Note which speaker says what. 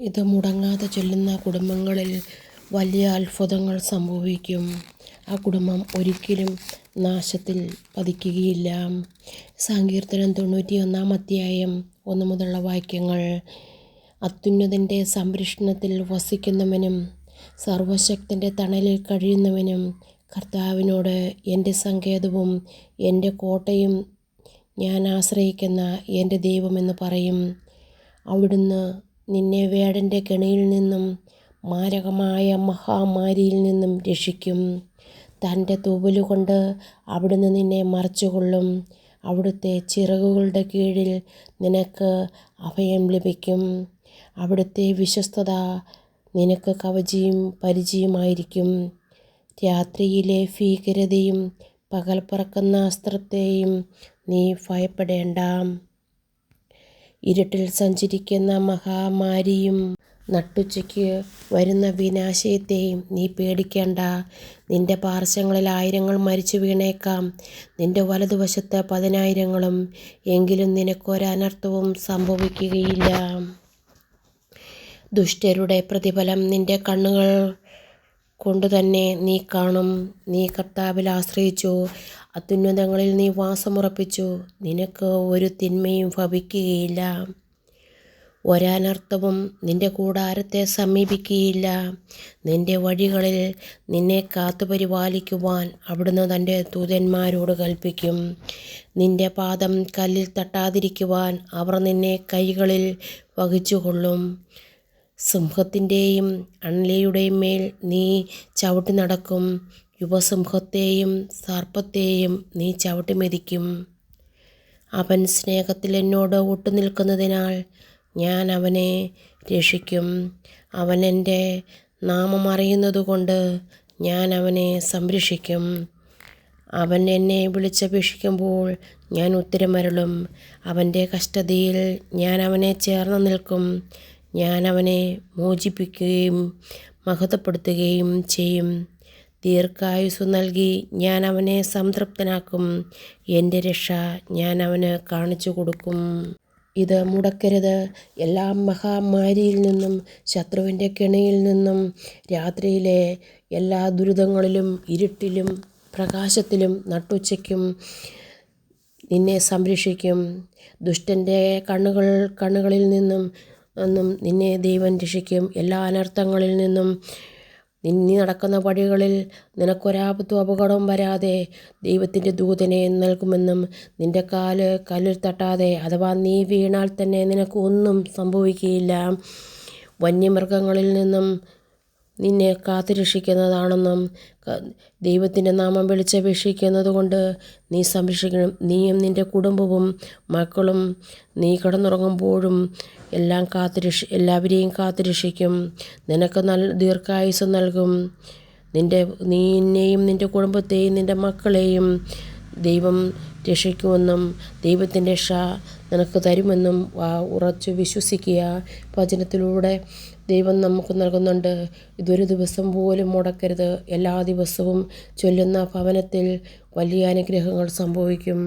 Speaker 1: ഇത് മുടങ്ങാതെ ചൊല്ലുന്ന കുടുംബങ്ങളിൽ വലിയ അത്ഭുതങ്ങൾ സംഭവിക്കും. ആ കുടുംബം ഒരിക്കലും നാശത്തിൽ പതിക്കുകയില്ല. സങ്കീർത്തനം 91 അധ്യായം 1 മുതലുള്ള വാക്യങ്ങൾ. അത്യുന്നതൻ്റെ സംരക്ഷണത്തിൽ വസിക്കുന്നവനും സർവശക്തൻ്റെ തണലിൽ കഴിയുന്നവനും കർത്താവിനോട്, എൻ്റെ സങ്കേതവും എൻ്റെ കോട്ടയും ഞാൻ ആശ്രയിക്കുന്ന എൻ്റെ ദൈവമെന്ന് പറയും. അവിടുന്ന് നിന്നെ വേടൻ്റെ കെണിയിൽ നിന്നും മാരകമായ മഹാമാരിയിൽ നിന്നും രക്ഷിക്കും. തൻ്റെ തൂവലുകൊണ്ട് അവിടുന്ന് നിന്നെ മറച്ചുകൊള്ളും. അവിടുത്തെ ചിറകുകളുടെ കീഴിൽ നിനക്ക് അഭയം ലഭിക്കും. അവിടുത്തെ വിശ്വസ്തത നിനക്ക് കവചവും പരിചയമായിരിക്കും. രാത്രിയിലെ ഭീകരതയും പകൽ പറക്കുന്ന അസ്ത്രത്തെയും നീ ഭയപ്പെടേണ്ട. ഇരുട്ടിൽ സഞ്ചരിക്കുന്ന മഹാമാരിയും നട്ടുച്ചയ്ക്ക് വരുന്ന വിനാശത്തെയും നീ പേടിക്കേണ്ട. നിന്റെ പാർശ്വങ്ങളിൽ 1000 മരിച്ചു വീണേക്കാം, നിന്റെ വലതുവശത്ത് 10,000, എങ്കിലും നിനക്കൊരനർത്ഥവും സംഭവിക്കുകയില്ല. ദുഷ്ടരുടെ പ്രതിഫലം നിന്റെ കണ്ണുകൾ കൊണ്ടുതന്നെ നീ കാണും. നീ കർത്താവിൽ ആശ്രയിച്ചു, അത്യുന്നതങ്ങളിൽ നീ വാസമുറപ്പിച്ചു. നിനക്ക് ഒരു തിന്മയും ഭവിക്കുകയില്ല, ഒരനർത്ഥവും നിന്റെ കൂടാരത്തെ സമീപിക്കുകയില്ല. നിന്റെ വഴികളിൽ നിന്നെ കാത്തുപരിപാലിക്കുവാൻ അവിടുന്ന് തൻ്റെ ദൂതന്മാരോട് കൽപ്പിക്കും. നിന്റെ പാദം കല്ലിൽ തട്ടാതിരിക്കുവാൻ അവർ നിന്നെ കൈകളിൽ വഹിച്ചുകൊള്ളും. സിംഹത്തിൻ്റെയും അണലിയുടെയും മേൽ നീ ചവിട്ടി നടക്കും. യുവസിംഹത്തെയും സർപ്പത്തെയും നീ ചവിട്ടി മെതിക്കും. അവൻ സ്നേഹത്തിൽ എന്നോട് ഒട്ടുനിൽക്കുന്നതിനാൽ ഞാൻ അവനെ രക്ഷിക്കും. അവൻ എൻ്റെ നാമം അറിയുന്നതുകൊണ്ട് ഞാൻ അവനെ സംരക്ഷിക്കും. അവൻ എന്നെ വിളിച്ചപേക്ഷിക്കുമ്പോൾ ഞാൻ ഉത്തരമരുളും. അവൻ്റെ കഷ്ടതയിൽ ഞാൻ അവനെ ചേർന്ന് നിൽക്കും. ഞാൻ അവനെ മോചിപ്പിക്കുകയും മഹത്വപ്പെടുത്തുകയും ചെയ്യും. ദീർഘായുസ്സു നൽകി ഞാൻ അവനെ സംതൃപ്തനാക്കും. എൻ്റെ രക്ഷ ഞാൻ അവന് കാണിച്ചു കൊടുക്കും. ഇത് മുടക്കരുത്. എല്ലാ മഹാമാരിയിൽ നിന്നും ശത്രുവിൻ്റെ കെണിയിൽ നിന്നും രാത്രിയിലെ എല്ലാ ദുരിതങ്ങളിലും ഇരുട്ടിലും പ്രകാശത്തിലും നട്ടുച്ചയ്ക്കും നിന്നെ സംരക്ഷിക്കും. ദുഷ്ടൻ്റെ കണ്ണുകളിൽ നിന്നും നിന്നെ ദൈവം രക്ഷിക്കും. എല്ലാ അനർത്ഥങ്ങളിൽ നിന്നും നീ നടക്കുന്ന വഴികളിൽ നിനക്കൊരാപത്തും അപകടവും വരാതെ ദൈവത്തിൻ്റെ ദൂതനെ നൽകുമെന്നും നിന്റെ കാല് കല്ലിൽ തട്ടാതെ അഥവാ നീ വീണാൽ തന്നെ നിനക്ക് ഒന്നും സംഭവിക്കുകയില്ല. വന്യമൃഗങ്ങളിൽ നിന്നും നിന്നെ കാത്തുരക്ഷിക്കുന്നതാണെന്നും ദൈവത്തിൻ്റെ നാമം വിളിച്ചപേക്ഷിക്കുന്നത് കൊണ്ട് നീ സംരക്ഷിക്കണം. നീയും നിൻ്റെ കുടുംബവും മക്കളും നീ കിടന്നുറങ്ങുമ്പോഴും എല്ലാവരെയും കാത്തുരക്ഷിക്കും. നിനക്ക് ദീർഘായുസ്സ് നൽകും. നിന്നെയും നിൻ്റെ കുടുംബത്തെയും നിൻ്റെ മക്കളെയും ദൈവം രക്ഷിക്കുമെന്നും ദൈവത്തിൻ്റെ രക്ഷ നിനക്ക് തരുമെന്നും ഉറച്ചു വിശ്വസിക്കുക. വചനത്തിലൂടെ ദൈവം നമുക്ക് നൽകുന്നുണ്ട്. ഇതൊരു ദിവസം പോലും മുടക്കരുത്. എല്ലാ ദിവസവും ചൊല്ലുന്ന ഭവനത്തിൽ വലിയ അനുഗ്രഹങ്ങൾ സംഭവിക്കും.